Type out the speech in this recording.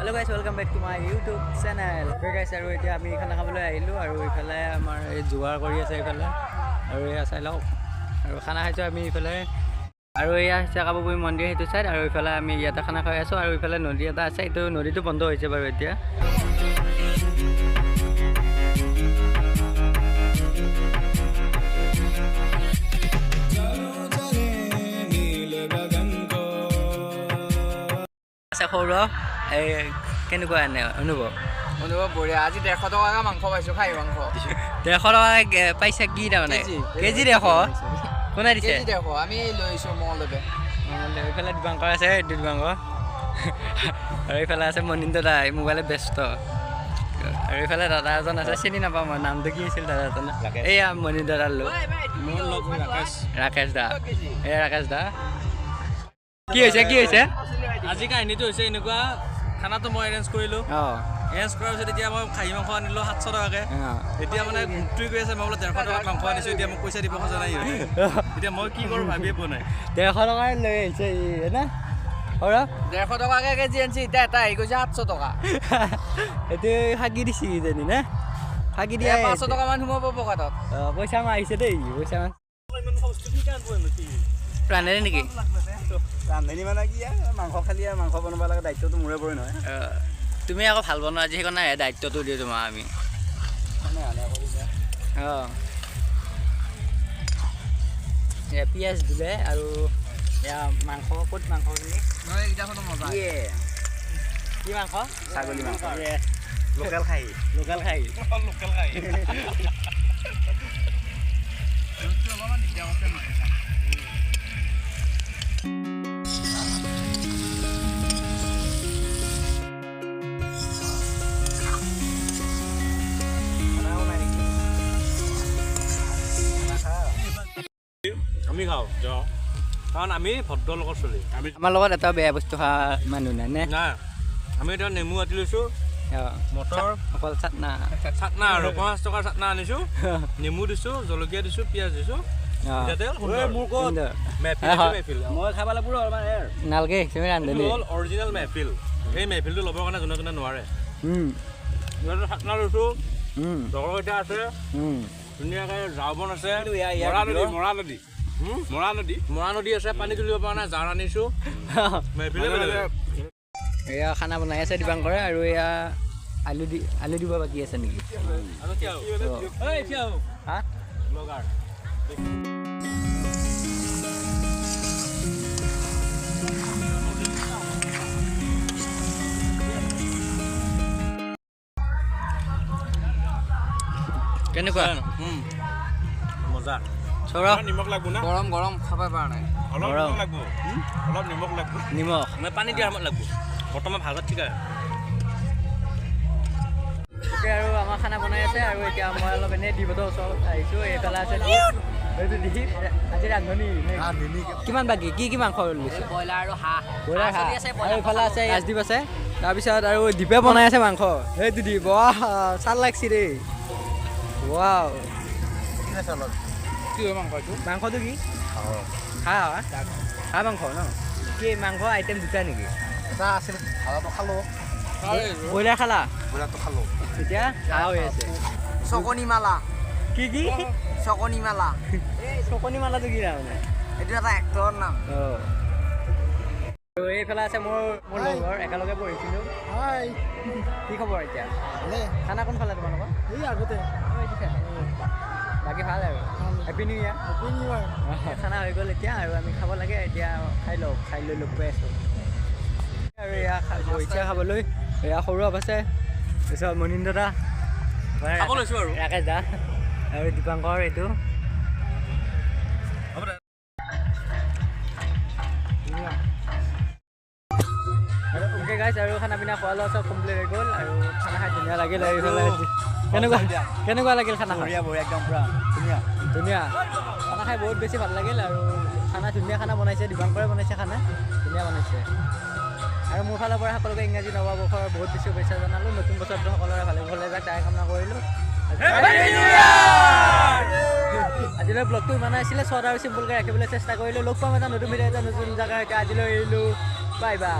Hello guys, welcome back to my YouTube channel. Okay guys, আৰু এতিয়া আমি খানা খাবলৈ আহিলো আৰু ইফালে আমাৰ এই জুৱাৰ কৰি আছে ইফালে আৰু এয়া চাই লওক আৰু খানা খাইছো আমি ইফালে আৰু এয়া হৈছে কাবুবুই মন্দিৰ সেইটো চাইড আৰু ইফালে আমি ইয়াতে খানা খাই আছো আৰু ইফালে নদী এটা আছে এইটো নদীটো বন্ধ হৈছে বাৰু এতিয়া সৌৰভ এই কেনেকুৱা এনে অনুভৱ বঢ়িয়া আজি 150 টকা মাংস পাইছো খাই মাংস 150 টকা পাইছা কি তাৰমানে কেজি 100 কোনে দিছে কেজি 100 আমি লৈছো মলবে এইফালে দিবাংকৰ আছে দিবাংকৰ আৰু এইফালে আছে মনিন্দ্ৰ দা মোবাইলত ব্যস্ত আৰু এইফালে দাদা এজন আছে চিনি নাপাওঁ মই নামটো কি আছিল দাদা এজন এয়া মনিন্দ্ৰ দাৰ লোক মোৰ লগ ৰাকেশ দা এয়া ৰাকেশ দা কি হৈছে আজি কাহিনীটো হৈছে এনেকুৱা খানাটো মই এৰেঞ্জ কৰিলোঁ এৰেঞ্জ কৰাৰ পিছত এতিয়া মই খাহী মাংস আনিলোঁ 700 টকাকৈ এতিয়া মানে মুক্তি কৰি আছে মই বোলে 150 টকাত মাংস আনিছোঁ এতিয়া মোক পইচা দিব খোজা নাই এতিয়া মই কি কৰোঁ ভাবিয়ে পোৱা নাই 150 টকাই লৈ আহিছে না আৰু 150 টকাকৈ কেজি আনিছে এতিয়া এটা আহি গৈছে 700 টকা এইটো সাগি দিছে কিজানি না সাগি দিয়া 500 টকামান সোমাব পকেটত পইচা মাৰিছে দেই পইচা প্ৰাণেৰে নেকি ৰান্ধনি মানে কি মাংস খালি মাংস বনাব লাগে দায়িত্বটো মোৰে পৰে নহয় তুমি আকৌ ভাল বনোৱা আজি সেইকাৰণে দায়িত্বটো দিওঁ তোমাৰ আমি পিঁয়াজ দিলে আৰু এয়া মাংস ক'ত মাংসখিনি কি মাংস ছাগলী মাংস লোকেল খাহী আমি খাওঁ কাৰণ আমি ভদ্ৰ লগত চলি আমাৰ লগত এটা বেয়া বস্তু খোৱা মানুহ নাই নে নাই আমি এতিয়া নেমু কাটি লৈছোঁ মটৰ অকল চাটনা আৰু 50 টকাৰ চাটনা আনিছোঁ নেমু দিছোঁ জলকীয়া দিছোঁ পিঁয়াজ দিছোঁ মই খাব লাগিব নালগে তুমি ৰান্ধনি অৰিজিনেল মেহফিল এই মেহফিলটো ল'বৰ কাৰণে যোনে যোনে নোৱাৰে চাটনা লৈছোঁ জলকীয়া আছে ধুনীয়াকৈ ঝাওবন আছে মৰা নদী আছে পানী তুলিব পৰা নাই জান আনিছোঁ এয়া খানা বনাই আছে দিবাংকৰে আৰু এয়া আলু দিব বাকী আছে নেকি কেনেকুৱা মজা নিমখ লাগব না গৰম খাব পৰা নাই অলপ নিমখ লাগব নিমখ মানে পানী দিয়া সময়ত লাগব বৰ্তমান ভাগত ঠিক আছে এতিয়া আৰু আমাৰ খানা বনাই আছে আৰু এতিয়া মই অলপ এনেই দিবতো ওচৰত আহিছোঁ এইফালে আছে এইটো দি আজি ৰান্ধনি কিমান বাকী কি মাংস লৈছে ব্ৰইলাৰ আৰু হাঁহ আৰু এইফালে আছে ৰাজদীপ আছে তাৰপিছত আৰু দীপে বনাই আছে মাংস সেইটো দি ৱাহ চাল লাগছি দেই ৱাও কি হয় মাংসটো কি হাঁহ মাংস ন কি মাংস আইটেম দুটা নেকি এটা আছিল হাঁহটো খালোঁ ব্ৰইলাৰ খালা ব্ৰইলাৰটো খালোঁ এতিয়া হাঁহ হৈ আছে চকনি মালা কি চকনি মালা চকনি মালাটো কি তাৰমানে এইটো এটা এক্টৰৰ নাম আৰু এইফালে আছে মোৰ লগৰ একেলগে পঢ়িছিলোঁ কি খবৰ এতিয়া খানা কোন খালে তোমালোকৰ এই আগতে বাকী ভাল আৰু হেপী নিউ ইয়াৰ খানা হৈ গ'ল এতিয়া আৰু আমি খাব লাগে এতিয়া খাই লৈ লগ পাই আছোঁ আৰু এয়া ইচ্ছা খাবলৈ এয়া সৌৰভ আছে তাৰপিছত মনিন্দ্ৰ দা খাব লৈছোঁ আৰু ৰাকেশ দা আৰু দীপাংকৰ এইটো ওকে গাইছ আৰু খানা পিনা খোৱা লোৱা চব কমপ্লিট হৈ গ'ল আৰু খানা খাই ধুনীয়া লাগিল আৰু এইফালে কেনেকুৱা লাগিল খানা বঢ়িয়া একদম পুৰা ধুনীয়া খানা খাই বহুত বেছি ভাল লাগিল আৰু ধুনীয়া খানা বনাইছে দিবাংকৰে বনাইছে খানা ধুনীয়া বনাইছে আৰু মোৰ ফালৰ পৰা সকলোকে ইংৰাজী নৱবৰ্ষৰ বহুত বেছি শুভেচ্ছা জনালোঁ নতুন বছৰটো সকলোৰে ভালে ভালে যায় তাই কামনা কৰিলোঁ আজিলৈ ব্লগটো ইমানেই আছিলে শ্বৰ্ট আৰু চিম্পুলকৈ ৰাখিবলৈ চেষ্টা কৰিলোঁ লগ পাম এটা নতুন ভিডিঅ' এটা নতুন জেগাৰ সৈতে আজিলৈ এৰিলোঁ বাই বাই